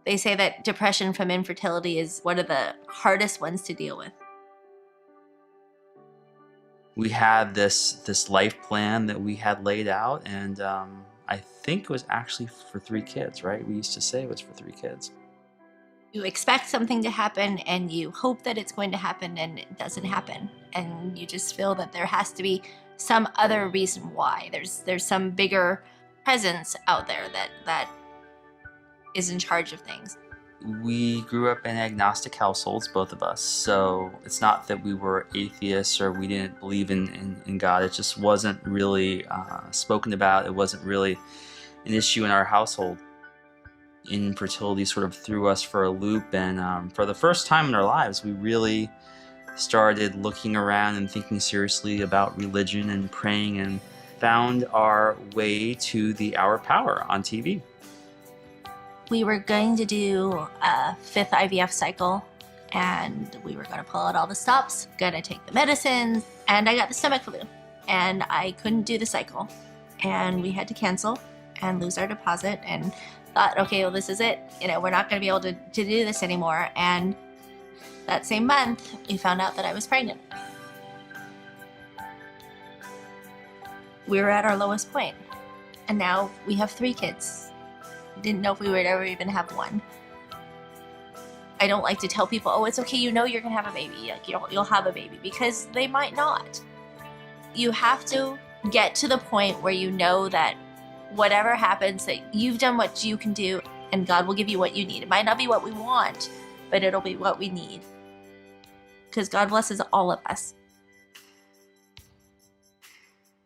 They say that depression from infertility is one of the hardest ones to deal with. We had this life plan that we had laid out, and I think it was actually for 3 kids, right? We used to say it was for 3 kids. You expect something to happen and you hope that it's going to happen and it doesn't happen. And you just feel that there has to be some other reason why. There's some bigger presence out there that is in charge of things. We grew up in agnostic households, both of us. So it's not that we were atheists or we didn't believe in God. It just wasn't really spoken about. It wasn't really an issue in our household. Infertility sort of threw us for a loop, and for the first time in our lives, we really started looking around and thinking seriously about religion and praying, and found our way to the Hour Power on TV. We were going to do a 5th IVF cycle, and we were going to pull out all the stops, going to take the medicines, and I got the stomach flu, and I couldn't do the cycle, and we had to cancel and lose our deposit, and thought, okay, well, this is it. We're not going to be able to do this anymore. And that same month, we found out that I was pregnant. We were at our lowest point, and now we have 3 kids. Didn't know if we would ever even have one. I don't like to tell people, oh, it's okay, you're going to have a baby. Like, you'll have a baby, because they might not. You have to get to the point where you know that whatever happens, that you've done what you can do, and God will give you what you need. It might not be what we want, but it'll be what we need. Because God blesses all of us.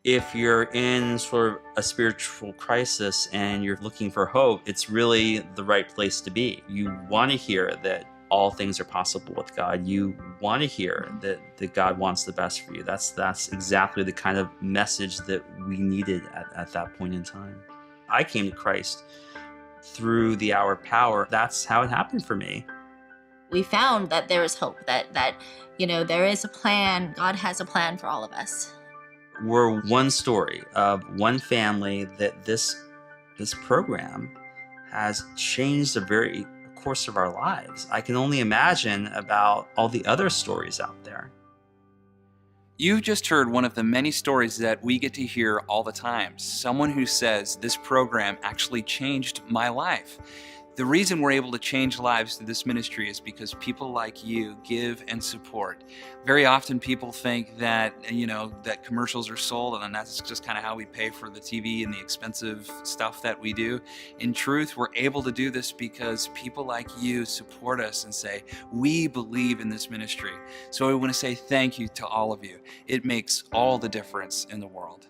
If you're in sort of a spiritual crisis and you're looking for hope, it's really the right place to be. You want to hear that all things are possible with God. You want to hear that God wants the best for you. That's exactly the kind of message that we needed at that point in time. I came to Christ through the Hour Power. That's how it happened for me. We found that there is hope, that there is a plan. God has a plan for all of us. We're one story of one family that this program has changed the very course of our lives. I can only imagine about all the other stories out there. You've just heard one of the many stories that we get to hear all the time. Someone who says, this program actually changed my life. The reason we're able to change lives through this ministry is because people like you give and support. Very often people think that, that commercials are sold, and then that's just kind of how we pay for the TV and the expensive stuff that we do. In truth, we're able to do this because people like you support us and say, we believe in this ministry. So I want to say thank you to all of you. It makes all the difference in the world.